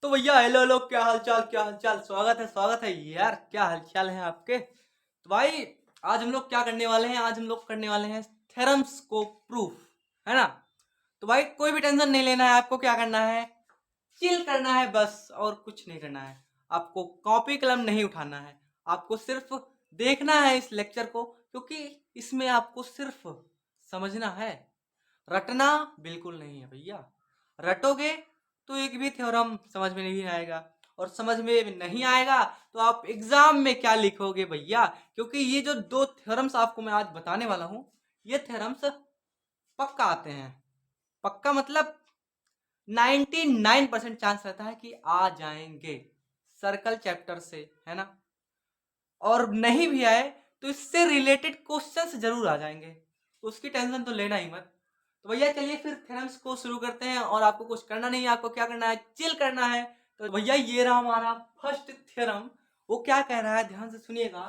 तो भैया hello hello, क्या हालचाल क्या हालचाल। स्वागत है यार। क्या हालचाल है आपके। तो भाई आज हम लोग क्या करने वाले हैं, आज हम लोग करने वाले हैं थ्योरम्स को प्रूफ, है ना। तो भाई कोई भी टेंशन नहीं लेना है, आपको क्या करना है, चिल करना है बस, और कुछ नहीं करना है। आपको कॉपी कलम नहीं उठाना है, आपको सिर्फ देखना है इस लेक्चर को, क्योंकि इसमें आपको सिर्फ समझना है, रटना बिल्कुल नहीं है भैया। रटोगे तो एक भी थ्योरम समझ में नहीं आएगा, और समझ में नहीं आएगा तो आप एग्जाम में क्या लिखोगे भैया। क्योंकि ये जो दो थ्योरम्स आपको मैं आज बताने वाला हूँ, ये थ्योरम्स पक्का आते हैं। पक्का मतलब 99% चांस रहता है कि आ जाएंगे सर्कल चैप्टर से, है ना। और नहीं भी आए तो इससे रिलेटेड क्वेश्चंस जरूर आ जाएंगे, तो उसकी टेंशन तो लेना ही मत। तो भैया चलिए फिर थ्योरम्स को शुरू करते हैं, और आपको कुछ करना नहीं है, आपको क्या करना है, चिल करना है। तो भैया ये रहा हमारा फर्स्ट थ्योरम। वो क्या कह रहा है, ध्यान से सुनिएगा।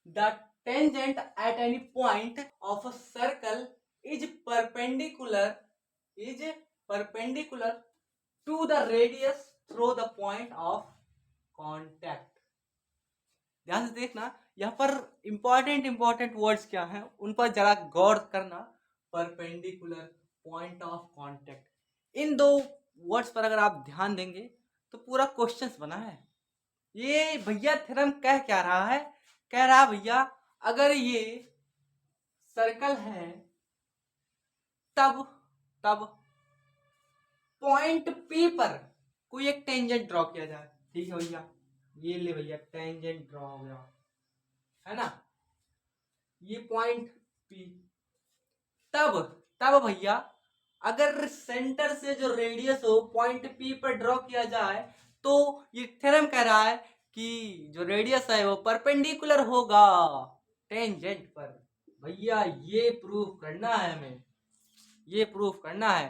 The tangent at any point of a circle is perpendicular is perpendicular to the radius through the point of contact. ध्यान से देखना, यहाँ पर इंपॉर्टेंट वर्ड्स क्या हैं उन पर जरा गौर करना। परपेंडिकुलर, पॉइंट ऑफ कांटेक्ट, इन दो वर्ड्स पर अगर आप ध्यान देंगे तो पूरा क्वेश्चंस बना है। ये भैया थ्योरम कह क्या रहा है, कह रहा भैया अगर ये सर्कल है तब तब पॉइंट P पर कोई एक टेंजेंट ड्रॉ किया जाए। ठीक है भैया, ये ले भैया टेंजेंट ड्रॉ हो गया, है ना, ये पॉइंट P। तब तब भैया अगर सेंटर से जो रेडियस हो पॉइंट P पर ड्रॉ किया जाए, तो ये थ्योरम कह रहा है कि जो रेडियस है वो परपेंडिकुलर होगा टेंजेंट पर। भैया ये प्रूफ करना है हमें, ये प्रूफ करना है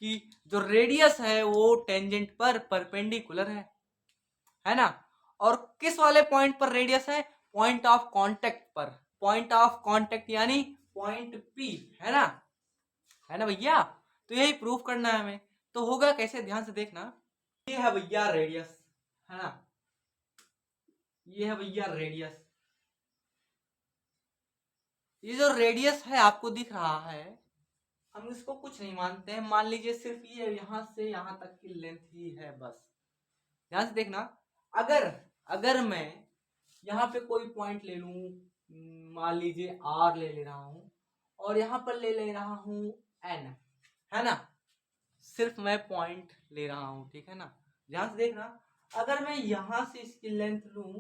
कि जो रेडियस है वो टेंजेंट पर परपेंडिकुलर है ना। और किस वाले पॉइंट पर रेडियस है, पॉइंट ऑफ कांटेक्ट पर। पॉइंट ऑफ कांटेक्ट यानी पॉइंट P, है ना भैया। तो यही प्रूफ करना है हमें। तो होगा कैसे, ध्यान से देखना। ये है भैया रेडियस, है ना, ये है भैया रेडियस। ये जो रेडियस है आपको दिख रहा है, हम इसको कुछ नहीं मानते हैं, मान लीजिए सिर्फ ये यहां से यहां तक की लेंथ ही है बस। ध्यान से देखना, अगर अगर मैं यहाँ पे कोई पॉइंट ले लूं, मान लीजिए R ले रहा हूं, और यहाँ पर ले रहा हूं N, है ना। सिर्फ मैं पॉइंट ले रहा हूं, ठीक है ना। ध्यान से देखना, अगर मैं यहां से इसकी लेंथ लूं,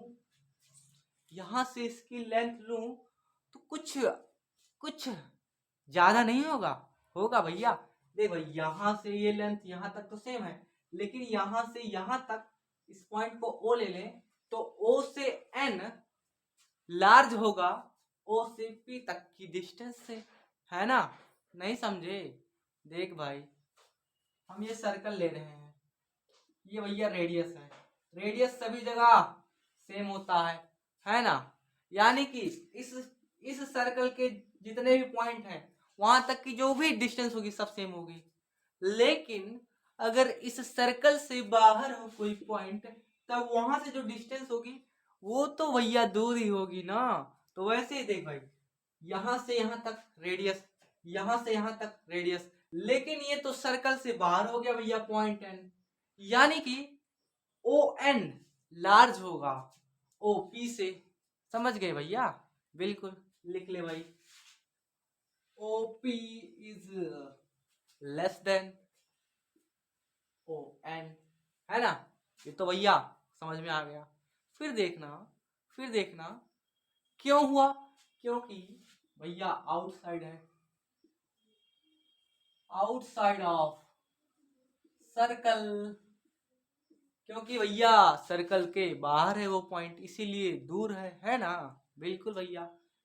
यहां से इसकी लेंथ लूं, तो कुछ कुछ ज्यादा नहीं होगा, होगा भैया। देख भाई, यहां से ये लेंथ यहां तक तो सेम है, लेकिन यहां से यहां तक इस पॉइंट को O ले लें, तो O से N लार्ज होगा O से P तक की डिस्टेंस से, है ना। नहीं समझे, देख भाई हम ये सर्कल ले रहे हैं, ये भैया रेडियस है। रेडियस सभी जगह सेम होता है ना। यानी कि इस सर्कल के जितने भी पॉइंट हैं वहां तक की जो भी डिस्टेंस होगी सब सेम होगी। लेकिन अगर इस सर्कल से बाहर हो कोई पॉइंट, तब वहां से जो डिस्टेंस होगी वो तो भैया दूर ही होगी ना। तो वैसे ही देख भाई, यहां से यहां तक रेडियस, यहां से यहां तक रेडियस, लेकिन ये तो सर्कल से बाहर हो गया भैया पॉइंट N, यानी कि ओ एन लार्ज होगा ओ पी से। समझ गए भैया, बिल्कुल लिख ले भाई, O P is less than O N, है ना। ये तो भैया समझ में आ गया। फिर देखना, फिर देखना क्यों हुआ, क्योंकि भैया आउटसाइड है, आउटसाइड ऑफ सर्कल, क्योंकि भैया सर्कल के बाहर है वो पॉइंट, इसीलिए दूर है ना। बिल्कुल भैया।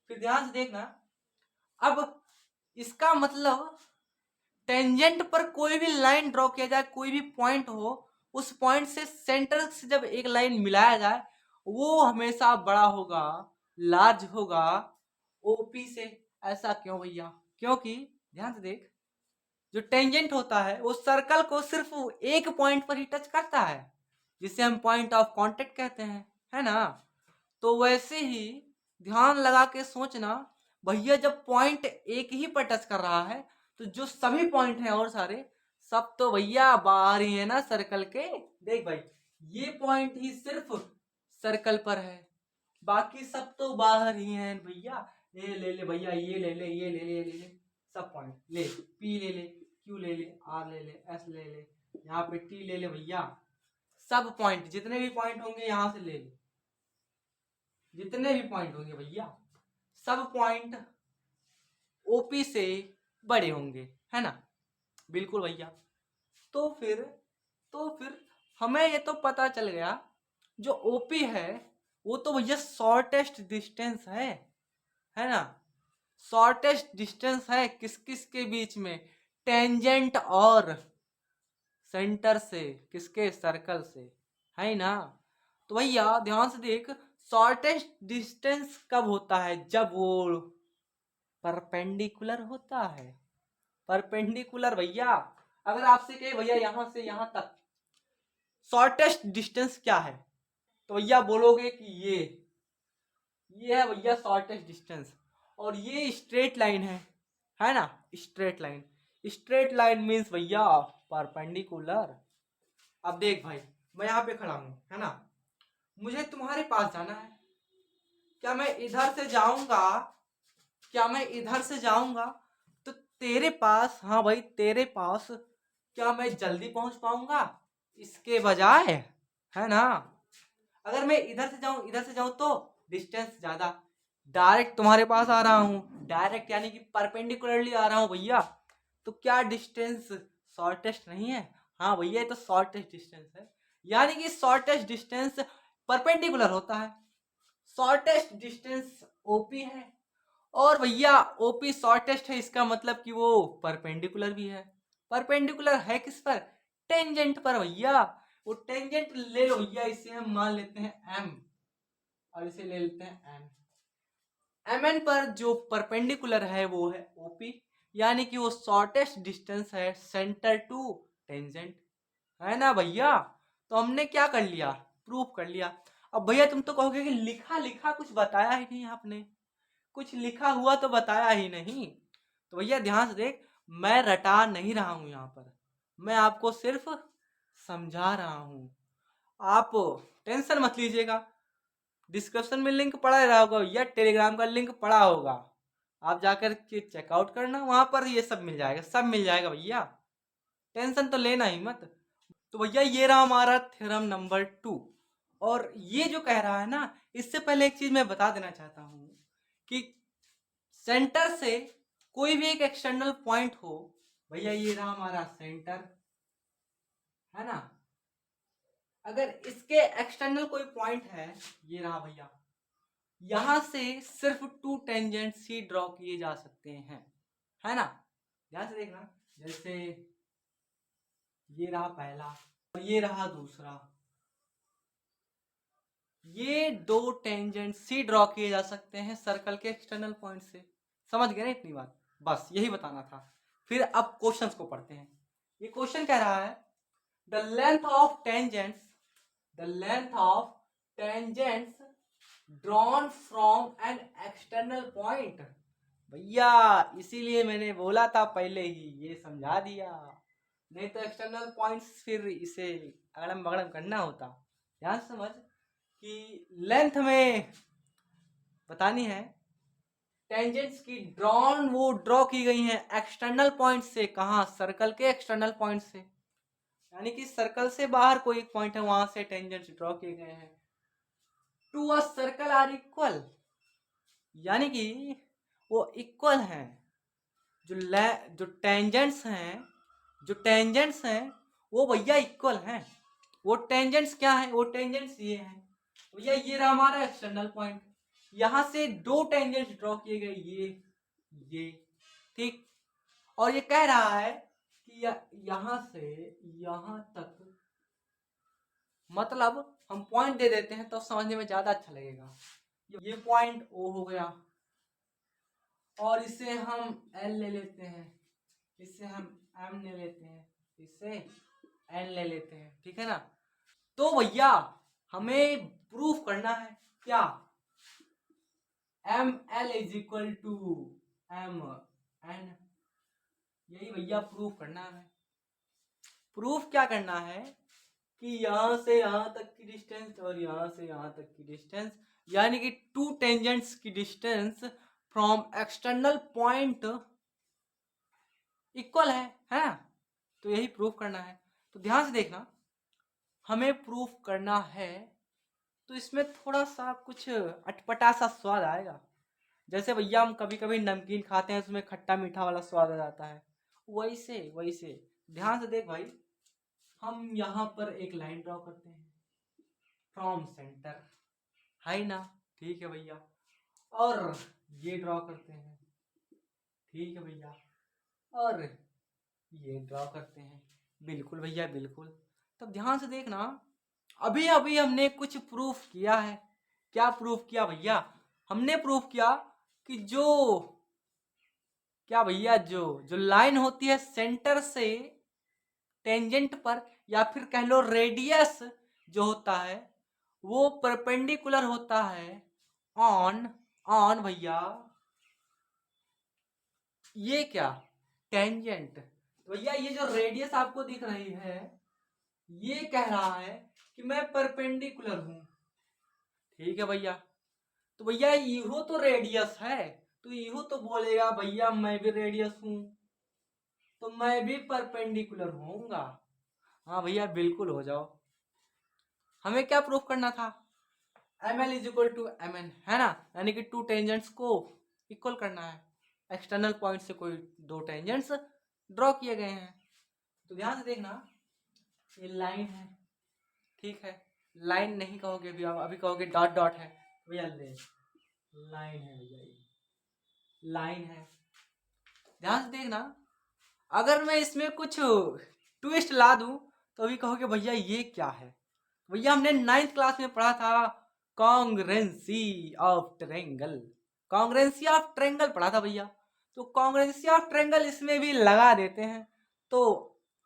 फिर ध्यान से देखना, अब इसका मतलब टेंजेंट पर कोई भी लाइन ड्रॉ किया जाए, कोई भी पॉइंट हो, उस पॉइंट से सेंटर से जब एक लाइन मिलाया जाए, वो हमेशा बड़ा होगा, लार्ज होगा ओपी से। ऐसा क्यों भैया, क्योंकि ध्यान से देख, जो टेंजेंट होता है वो सर्कल को सिर्फ एक पॉइंट पर ही टच करता है, जिसे हम पॉइंट ऑफ कांटेक्ट कहते हैं, है ना। तो वैसे ही ध्यान लगा के सोचना भैया, जब पॉइंट एक ही पर टच कर रहा है तो जो सभी पॉइंट हैं और सारे सब तो भैया बाहर ही है ना सर्कल के। देख भाई, ये पॉइंट ही सिर्फ सर्कल पर है, बाकी सब तो बाहर ही हैं भैया। ये ले ले भैया, ये ले ले, ये ले ले, ये ले ले, सब पॉइंट ले। पी ले ले, क्यू ले ले, आर ले ले, एस ले ले, यहाँ पे टी ले ले भैया। सब पॉइंट जितने भी पॉइंट होंगे यहाँ से ले ले, जितने भी पॉइंट होंगे भैया सब पॉइंट ओपी से बड़े होंगे, है ना। बिल्कुल भैया। तो फिर तो फिर हमें ये तो पता चल गया, जो ओपी है वो तो भैया शॉर्टेस्ट डिस्टेंस है ना। शॉर्टेस्ट डिस्टेंस है किस किस के बीच में, टेंजेंट और सेंटर से, किसके, सर्कल से, है ना। तो भैया ध्यान से देख, शॉर्टेस्ट डिस्टेंस कब होता है, जब वो परपेंडिकुलर होता है। परपेंडिकुलर भैया, अगर आपसे कहे भैया यहां से यहां तक शॉर्टेस्ट डिस्टेंस क्या है, तो भैया बोलोगे कि ये है भैया शॉर्टेस्ट डिस्टेंस। और ये स्ट्रेट लाइन है ना। Straight line, straight line means भैया परपेंडिकुलर। अब देख भाई, मैं यहाँ पे खड़ा हूं, है ना, मुझे तुम्हारे पास जाना है। क्या मैं इधर से जाऊंगा, क्या मैं इधर से जाऊंगा तो तेरे पास, हाँ भाई तेरे पास, क्या मैं जल्दी पहुंच पाऊंगा इसके बजाय, है ना। अगर मैं इधर से जाऊं, इधर से जाऊं तो डिस्टेंस ज्यादा, डायरेक्ट तुम्हारे पास आ रहा हूं, डायरेक्ट यानी कि परपेंडिकुलरली आ रहा हूं भैया, तो क्या डिस्टेंस शॉर्टेस्ट नहीं है। हाँ भैया ये तो शॉर्टेस्ट डिस्टेंस है, यानी कि शॉर्टेस्ट डिस्टेंस परपेंडिकुलर होता है। शॉर्टेस्ट डिस्टेंस ओपी है, और भैया ओपी शॉर्टेस्ट है, इसका मतलब कि वो परपेंडिकुलर भी है। परपेंडिकुलर है किस पर, टेंजेंट पर भैया। वो टेंजेंट ले लो भैया, इसे हम मान लेते हैं एम, और इसे ले लेते हैं एन। एम एन पर जो परपेंडिकुलर है वो है ओपी, यानी कि वो शॉर्टेस्ट डिस्टेंस है सेंटर टू टेंजेंट, है ना भैया। तो हमने क्या कर लिया, प्रूफ कर लिया। अब भैया तुम तो कहोगे कि लिखा लिखा कुछ बताया ही नहीं आपने, कुछ लिखा हुआ तो बताया ही नहीं। तो भैया ध्यान से देख, मैं रटा नहीं रहा हूं यहाँ पर, मैं आपको सिर्फ समझा रहा हूं। आप टेंशन मत लीजिएगा, डिस्क्रिप्शन में लिंक पड़ा रहा होगा या टेलीग्राम का लिंक पड़ा होगा, आप जाकर के चेकआउट करना, वहां पर ये सब मिल जाएगा, सब मिल जाएगा भैया, टेंशन तो लेना ही मत। तो भैया ये रहा हमारा थ्योरम नंबर 2। और ये जो कह रहा है ना, इससे पहले एक चीज मैं बता देना चाहता हूं कि सेंटर से कोई भी एक एक्सटर्नल पॉइंट हो, भैया ये रहा हमारा सेंटर, है ना। अगर इसके एक्सटर्नल कोई पॉइंट है, ये रहा भैया, यहां से सिर्फ 2 टेंजेंट्स ही ड्रॉ किए जा सकते हैं, है ना। ध्यान से देखना, जैसे ये रहा पहला और ये रहा दूसरा, ये 2 टेंजेंट्स ही ड्रॉ किए जा सकते हैं सर्कल के एक्सटर्नल पॉइंट से। समझ गए ना इतनी बात, बस यही बताना था। फिर अब क्वेश्चंस को पढ़ते हैं। ये क्वेश्चन कह रहा है, the length of tangents, the length of tangents drawn from an external point. भैया इसीलिए मैंने बोला था पहले ही, ये समझा दिया, नहीं तो एक्सटर्नल पॉइंट्स फिर इसे अगड़म बगड़म करना होता। ध्यान से समझ कि लेंथ में बतानी है, टेंजेंट्स की ड्रॉन वो ड्रॉ की गई हैं एक्सटर्नल पॉइंट से, कहाँ, सर्कल के एक्सटर्नल पॉइंट से, यानी कि सर्कल से बाहर कोई एक पॉइंट है वहां से टेंजेंट्स ड्रॉ किए गए हैं। To a circle are equal, यानी कि वो इक्वल हैं, जो जो टेंजेंट्स हैं, जो टेंजेंट्स हैं वो भैया इक्वल हैं। वो टेंजेंट्स क्या है, वो टेंजेंट्स ये हैं भैया, ये रहा हमारा एक्सटर्नल पॉइंट, यहां से 2 टेंजेंट्स ड्रॉ किए गए, ये ठीक। और ये कह रहा है कि यहां से यहां तक, मतलब हम पॉइंट दे देते हैं तो समझने में ज्यादा अच्छा लगेगा। ये पॉइंट ओ हो गया, और इसे हम एल ले लेते हैं, इसे हम एम ले लेते हैं, इसे एन ले लेते हैं, ठीक है ना। तो भैया हमें प्रूफ करना है क्या, M L is equal to M N, यही भैया प्रूफ करना है हमें। प्रूफ क्या करना है कि यहां से यहां तक की डिस्टेंस और यहां से यहां तक की डिस्टेंस, यानी कि टू टेंजेंट्स की distance from external point equal है ना। तो यही प्रूफ करना है। तो ध्यान से देखना, हमें प्रूफ करना है तो इसमें थोड़ा सा कुछ अटपटा सा स्वाद आएगा। जैसे भैया हम कभी कभी नमकीन खाते हैं, उसमें खट्टा मीठा वाला स्वाद आ जाता है, वैसे वैसे ध्यान से देख भाई, हम यहाँ पर एक लाइन ड्रॉ करते हैं फ्रॉम सेंटर, है ना, ठीक है भैया। और ये ड्रॉ करते हैं, ठीक है भैया। और ये ड्रॉ करते हैं, बिल्कुल भैया बिल्कुल। तब ध्यान से देखना, अभी अभी हमने कुछ प्रूफ किया है। क्या प्रूफ किया भैया, हमने प्रूफ किया कि जो क्या भैया जो जो लाइन होती है सेंटर से टेंजेंट पर, या फिर कह लो रेडियस जो होता है वो परपेंडिकुलर होता है ऑन ऑन भैया ये क्या, टेंजेंट। भैया ये जो रेडियस आपको दिख रही है ये कह रहा है कि मैं परपेंडिकुलर हूं, ठीक है भैया। तो भैया इहो तो रेडियस है, तो इहो तो बोलेगा भैया मैं भी रेडियस हूं, तो मैं भी परपेंडिकुलर होऊंगा। हाँ भैया बिल्कुल हो जाओ। हमें क्या प्रूफ करना था, M L is equal to M N, है ना, यानी कि टू टेंजेंट्स को इक्वल करना है। एक्सटर्नल पॉइंट से कोई दो टेंजेंट्स ड्रॉ किए गए हैं। तो ध्यान से देखना, ये लाइन है, ठीक है। लाइन नहीं कहोगे अभी, अभी कहोगे डॉट डॉट है, भैया ले लाइन है भैया, ये लाइन है। ध्यान से देखना, अगर मैं इसमें कुछ ट्विस्ट ला दूं तो अभी कहोगे भैया ये क्या है। भैया हमने 9th क्लास में पढ़ा था कॉन्ग्रेंसी ऑफ ट्रेंगल, कॉन्ग्रेंसी ऑफ ट्रेंगल पढ़ा था भैया। तो कॉन्ग्रेंसी ऑफ ट्रेंगल इसमें भी लगा देते हैं तो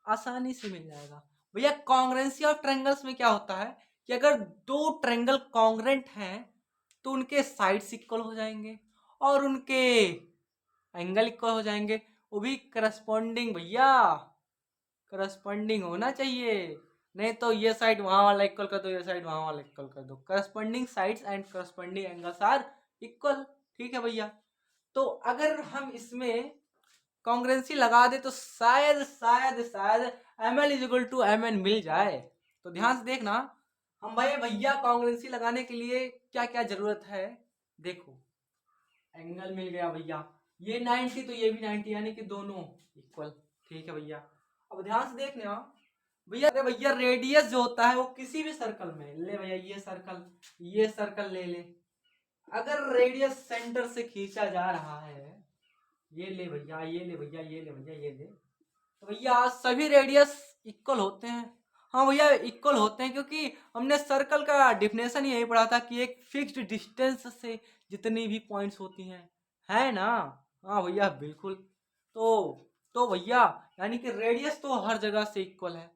आसानी से मिल जाएगा। भैया कॉन्ग्रेंसी ऑफ ट्रेंगल्स में क्या होता है कि अगर दो ट्रेंगल कॉन्ग्रेंट हैं तो उनके साइड्स इक्वल हो जाएंगे और उनके एंगल इक्वल हो जाएंगे, वो भी करस्पॉन्डिंग भैया, करस्पॉन्डिंग होना चाहिए। नहीं तो ये साइड वहां वाला इक्वल कर दो, ये साइड वहां वाला इक्वल कर दो, corresponding sides and corresponding angles are equal, ठीक है भैया। तो अगर हम इसमें कॉन्ग्रेंसी लगा दे तो शायद शायद शायद M L is equal to M N मिल जाए। तो ध्यान से देखना, हम भाई भैया कॉन्ग्रेंसी लगाने के लिए क्या क्या जरूरत है, देखो एंगल मिल गया भैया, ये 90 तो ये भी 90, यानी कि दोनों इक्वल, ठीक है भैया। अब ध्यान से देखना भैया, अरे भैया रेडियस जो होता है वो किसी भी सर्कल में ले भैया, ये सर्कल ले ले, अगर रेडियस सेंटर से खींचा जा रहा है, ये ले भैया, ये ले भैया, ये ले भैया, ये ले, तो भैया सभी रेडियस इक्वल होते हैं। हाँ भैया इक्वल होते हैं, क्योंकि हमने सर्कल का डिफिनेशन यही पढ़ा था कि एक फिक्स्ड डिस्टेंस से जितनी भी पॉइंट्स होती हैं, है ना। हाँ भैया बिल्कुल। तो भैया यानी कि रेडियस तो हर जगह से इक्वल है,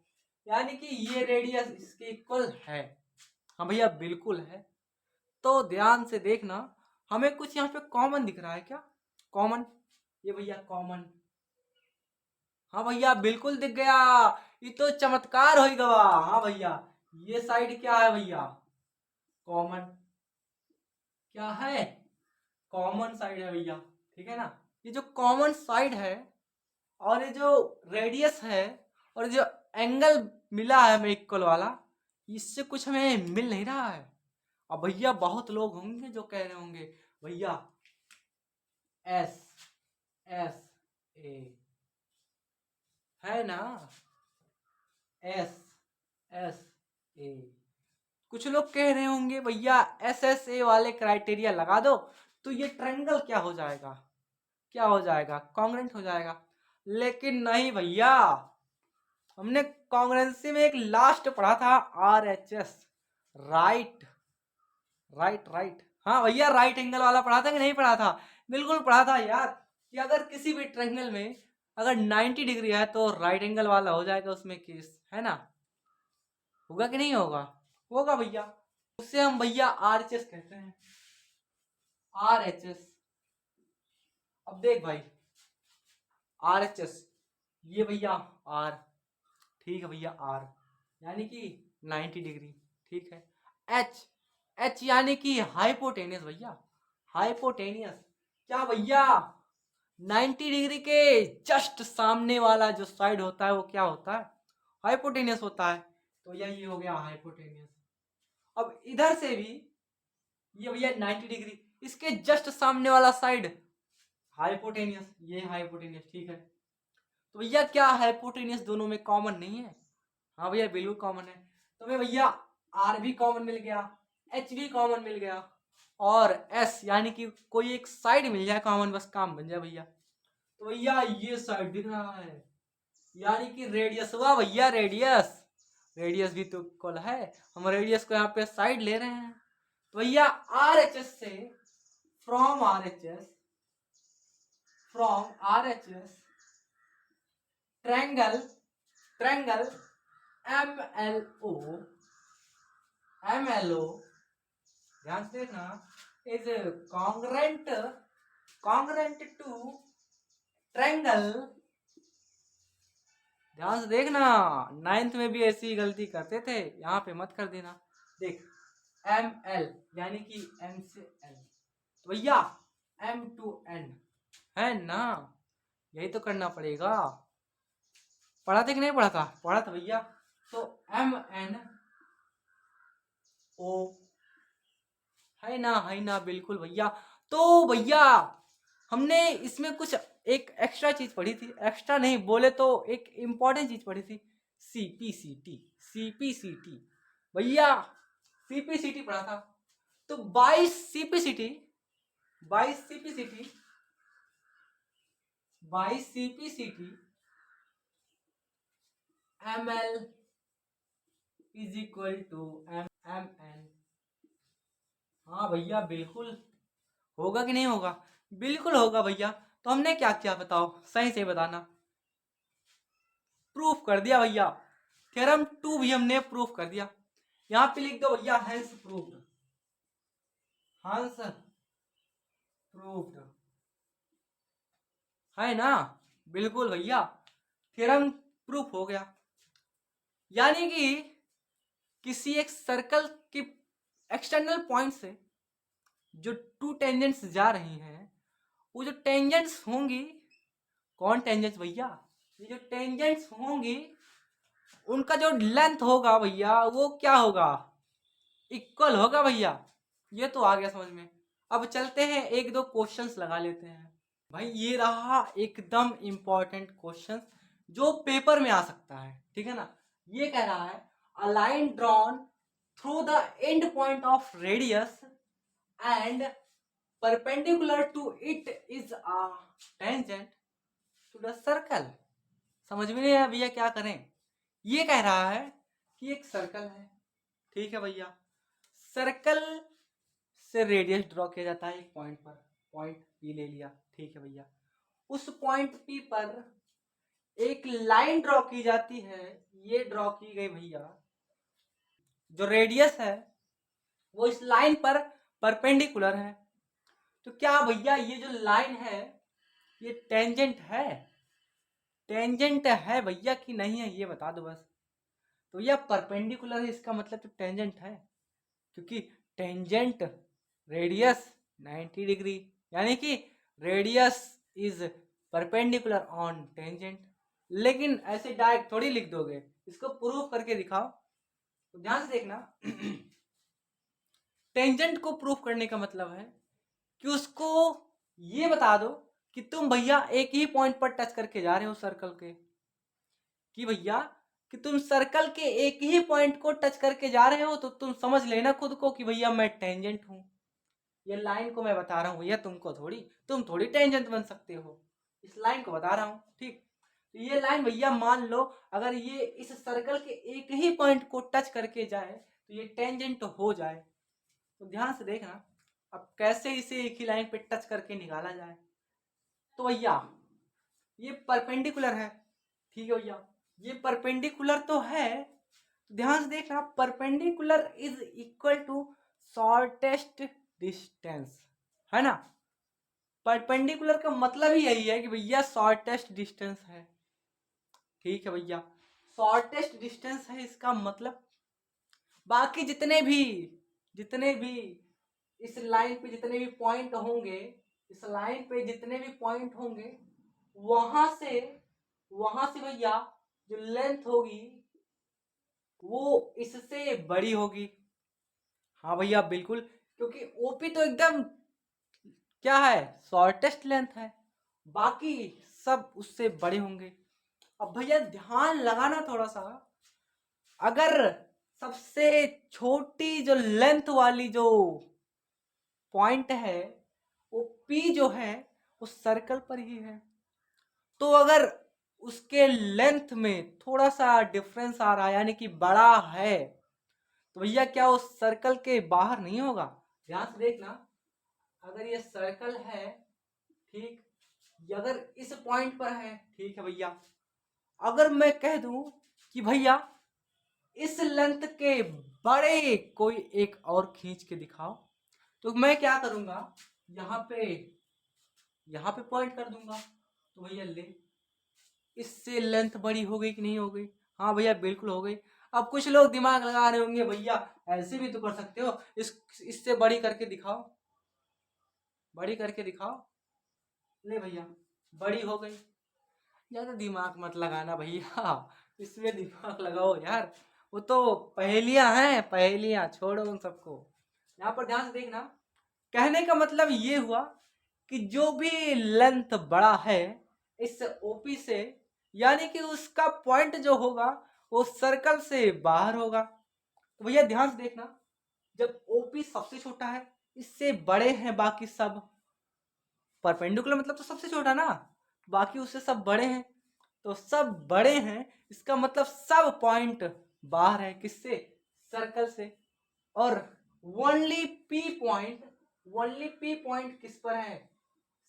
यानी कि ये रेडियस इसके इक्वल है। हाँ भैया बिल्कुल है। तो ध्यान से देखना, हमें कुछ यहाँ पे कॉमन दिख रहा है क्या, कॉमन, ये भैया कॉमन, हाँ भैया बिल्कुल दिख गया, ये तो चमत्कार हो गवा। हाँ भैया ये साइड क्या है भैया, कॉमन, क्या है, कॉमन साइड है भैया, ठीक है ना। ये जो कॉमन साइड है और ये जो रेडियस है और जो एंगल मिला है हमें इक्वल वाला, इससे कुछ हमें मिल नहीं रहा है। अब भैया बहुत लोग होंगे जो कह रहे होंगे भैया एस एस ए, है ना, एस एस ए। कुछ लोग कह रहे होंगे भैया एस एस ए वाले क्राइटेरिया लगा दो तो ये ट्रायंगल क्या हो जाएगा, क्या हो जाएगा, कॉन्ग्रेंट हो जाएगा। लेकिन नहीं भैया, हमने कॉन्ग्रेंसी में एक लास्ट पढ़ा था R H S, right right right, हाँ भैया राइट एंगल वाला पढ़ा था कि नहीं पढ़ा था, बिल्कुल पढ़ा था यार, कि अगर किसी भी ट्रायंगल में अगर 90 डिग्री है तो राइट एंगल वाला हो जाएगा उसमें केस, है ना। होगा कि नहीं होगा? होगा भैया। उससे हम भैया RHS कहते हैं, RHS। अब देख भाई, RHS ये भैया R, ठीक है भैया R यानी कि 90 डिग्री, ठीक है। H यानी कि हाइपोटेनियस भैया, हाइपोटेनियस। क्या भैया 90 डिग्री के जस्ट सामने वाला जो साइड होता है वो क्या होता है? हाइपोटेनियस होता है। तो यही हो गया हाइपोटेनियस। अब इधर से भी ये भैया 90 डिग्री, इसके जस्ट सामने वाला साइड हाइपोटेनियस, ये हाइपोटेनियस, ठीक है। तो भैया क्या हाइपोटेनियस दोनों में कॉमन नहीं है? हाँ भैया बिल्कुल कॉमन है। तो हमें भैया R भी कॉमन मिल गया, H भी कॉमन मिल गया, और S यानी कि कोई एक साइड मिल जाए कॉमन, बस काम बन जाए भैया। तो भैया ये साइड दिख रहा है, यानी कि रेडियस हुआ भैया, रेडियस। रेडियस भी तो इक्वल है, हम रेडियस को यहाँ पे साइड ले रहे हैं। तो भैया RHS से, फ्रॉम RHS ट्रायंगल MLO ध्यान से देखना, इज कॉन्ग्रेंट टू ट्रायंगल। ध्यान से देखना, 9th में भी ऐसी गलती करते थे, यहाँ पे मत कर देना। देख ML यानी कि M से L, तो भैया M to N है ना, यही तो करना पड़ेगा। पढ़ा था कि नहीं पढ़ा था? पढ़ा था भैया। तो MNO है ना, बिल्कुल भैया। तो भैया हमने इसमें कुछ एक एक्स्ट्रा चीज पढ़ी थी, एक्स्ट्रा नहीं बोले तो एक इम्पोर्टेंट चीज पढ़ी थी, CPCT भैया, CPCT पढ़ा था। तो by CPCT ML is equal to MN। हाँ भैया बिल्कुल होगा कि नहीं होगा? बिल्कुल होगा भैया। तो हमने क्या किया बताओ, सही से बताना। प्रूफ कर दिया भैया, थ्योरम 2 भी हमने प्रूफ कर दिया। यहाँ पे लिख दो भैया हैंस प्रूफ्ड, हैंस प्रूफ्ड, है ना, बिल्कुल भैया, थ्योरम प्रूफ हो गया। यानी कि किसी एक सर्कल के एक्सटर्नल पॉइंट से जो टू टेंजेंट्स जा रही हैं, वो जो टेंजेंट्स होंगी, कौन टेंजेंट्स भैया? ये जो टेंजेंट्स होंगी उनका जो लेंथ होगा भैया वो क्या होगा? इक्वल होगा भैया। ये तो आ गया समझ में। अब चलते हैं एक दो क्वेश्चंस लगा लेते हैं भाई। ये रहा एकदम इंपॉर्टेंट क्वेश्चन जो पेपर में आ सकता है, ठीक है ना। ये कह रहा है a line drawn through the end point of radius and perpendicular to it is a tangent to the circle. समझ में नहीं आया भैया क्या करें? ये कह रहा है कि एक सर्कल है, ठीक है भैया, सर्कल से रेडियस ड्रॉ किया जाता है एक पॉइंट पर, पॉइंट पी ले लिया, ठीक है भैया। उस पॉइंट पी पर एक लाइन ड्रॉ की जाती है, ये ड्रॉ की गई भैया, जो रेडियस है वो इस लाइन पर परपेंडिकुलर है। तो क्या भैया ये जो लाइन है ये टेंजेंट है? टेंजेंट है भैया कि नहीं है ये बता दो बस। तो भैया परपेंडिकुलर है, इसका मतलब तो टेंजेंट है, क्योंकि टेंजेंट रेडियस 90 डिग्री, यानी कि radius is perpendicular on tangent. लेकिन ऐसे डायरेक्ट थोड़ी लिख दोगे, इसको प्रूफ करके दिखाओ। तो ध्यान से देखना टेंजेंट को प्रूफ करने का मतलब है कि उसको ये बता दो कि तुम भैया एक ही पॉइंट पर टच करके जा रहे हो सर्कल के, कि भैया कि तुम सर्कल के एक ही पॉइंट को टच करके जा रहे हो, तो तुम समझ लेना खुद को कि भैया मैं टेंजेंट हूं। ये लाइन को मैं बता रहा हूं भैया, तुमको थोड़ी, तुम थोड़ी टेंजेंट बन सकते हो, इस लाइन को बता रहा हूं, ठीक। तो ये लाइन भैया मान लो अगर ये इस सर्कल के एक ही पॉइंट को टच करके जाए तो ये टेंजेंट हो जाए। तो ध्यान से देखना अब कैसे इसे एक ही लाइन पे टच करके निकाला जाए। तो भैया ये परपेंडिकुलर है, ठीक है भैया, ये परपेंडिकुलर तो है। ध्यान से देखना, perpendicular is equal to shortest distance, है ना। परपेंडिकुलर का मतलब ही यही है कि भैया शॉर्टेस्ट डिस्टेंस है। ठीक है भैया, शॉर्टेस्ट डिस्टेंस है इसका मतलब। बाकी जितने भी इस लाइन पे जितने भी पॉइंट होंगे, इस लाइन पे जितने भी पॉइंट होंगे, वहां से भैया जो लेंथ होगी वो इससे बड़ी होगी। हाँ भैया बिल्कुल, क्योंकि ओपी तो एकदम क्या है, शॉर्टेस्ट लेंथ है, बाकी सब उससे बड़े होंगे। अब भैया ध्यान लगाना थोड़ा सा, अगर सबसे छोटी जो लेंथ वाली जो पॉइंट है वो पी जो है वो सर्कल पर ही है, तो अगर उसके लेंथ में थोड़ा सा डिफरेंस आ रहा है यानी कि बड़ा है, तो भैया क्या वो सर्कल के बाहर नहीं होगा। ध्यान से देखना, अगर ये सर्कल है, ठीक, ये अगर इस पॉइंट पर है, ठीक है भैया, अगर मैं कह दूं कि भैया इस लेंथ के बड़े कोई एक और खींच के दिखाओ, तो मैं क्या करूंगा, यहाँ पे पॉइंट कर दूंगा, तो भैया ले, इससे लेंथ बड़ी हो गई कि नहीं हो गई। हाँ भैया बिल्कुल हो गई। अब कुछ लोग दिमाग लगा रहे होंगे, भैया ऐसे भी तो कर सकते हो, इससे बड़ी करके दिखाओ, बड़ी करके दिखाओ, ले भैया बड़ी हो गई। ज्यादा दिमाग मत लगाना भैया, इसमें दिमाग लगाओ यार, वो तो पहेलियां हैं, पहेलियां छोड़ो उन सबको। यहाँ पर ध्यान से देखना, कहने का मतलब ये हुआ कि जो भी लेंथ बड़ा है इस ओपी से, यानी कि उसका पॉइंट जो होगा वो सर्कल से बाहर होगा। तो भैया ध्यान से देखना, जब ओपी सबसे छोटा है, इससे बड़े हैं बाकी सब, परपेंडिकुलर मतलब तो सबसे छोटा ना, बाकी उससे सब बड़े हैं, तो सब बड़े हैं इसका मतलब सब पॉइंट बाहर है, किससे, सर्कल से। और ओनली पी पॉइंट किस पर है,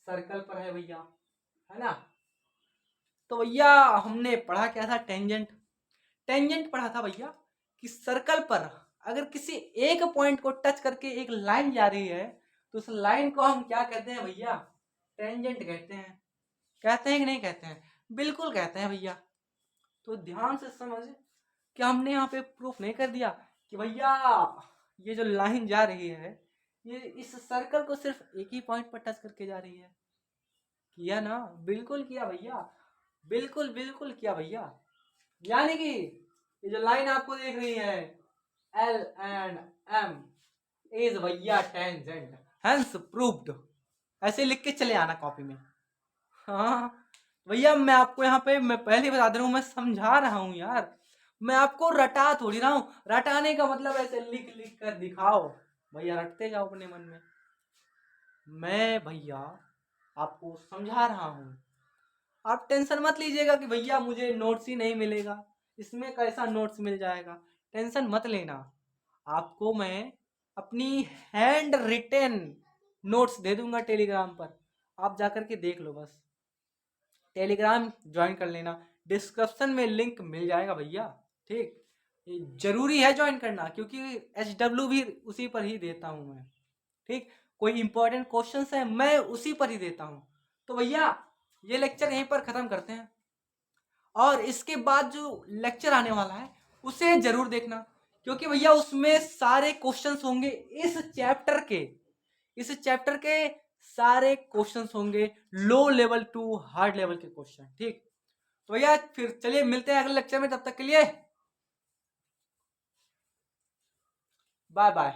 सर्कल पर है भैया, है ना। तो भैया हमने पढ़ा क्या था, टेंजेंट। टेंजेंट पढ़ा था भैया कि सर्कल पर अगर किसी एक पॉइंट को टच करके एक लाइन जा रही है, तो उस लाइन को हम क्या कहते हैं भैया, टेंजेंट कहते हैं। कहते हैं कि नहीं कहते हैं, बिल्कुल कहते हैं भैया। तो ध्यान से समझ कि हमने यहाँ पे प्रूफ नहीं कर दिया कि भैया ये जो लाइन जा रही है ये इस सर्कल को सिर्फ एक ही पॉइंट पर टच करके जा रही है। किया ना, बिल्कुल किया भैया, बिल्कुल बिल्कुल किया भैया। यानी कि ये जो लाइन आपको देख रही है एल एंड एम इज भैया टेंजेंट, हेंस प्रूव्ड। ऐसे लिख के चले आना कॉपी में। हाँ भैया, मैं आपको यहाँ पे मैं पहले बता दे रहा हूँ, मैं समझा रहा हूँ यार, मैं आपको रटा थोड़ी रहा हूँ। रटाने का मतलब ऐसे लिख लिख कर दिखाओ, भैया रटते जाओ अपने मन में। मैं भैया आपको समझा रहा हूँ, आप टेंशन मत लीजिएगा कि भैया मुझे नोट्स ही नहीं मिलेगा, इसमें कैसा नोट्स मिल जाएगा, टेंशन मत लेना। आपको मैं अपनी हैंड रिटेन नोट्स दे दूंगा टेलीग्राम पर, आप जाकर के देख लो बस। टेलीग्राम ज्वाइन कर लेना, डिस्क्रिप्शन में लिंक मिल जाएगा भैया, ठीक। ये जरूरी है ज्वाइन करना, क्योंकि HW भी उसी पर ही देता हूँ मैं, ठीक। कोई इंपॉर्टेंट क्वेश्चंस है मैं उसी पर ही देता हूँ। तो भैया ये लेक्चर यहीं पर ख़त्म करते हैं, और इसके बाद जो लेक्चर आने वाला है उसे जरूर देखना, क्योंकि भैया उसमें सारे क्वेश्चंस होंगे इस चैप्टर के सारे क्वेश्चंस होंगे, low level to hard level के क्वेश्चन, ठीक। तो भैया फिर चलिए मिलते हैं अगले लेक्चर में, तब तक के लिए बाय बाय।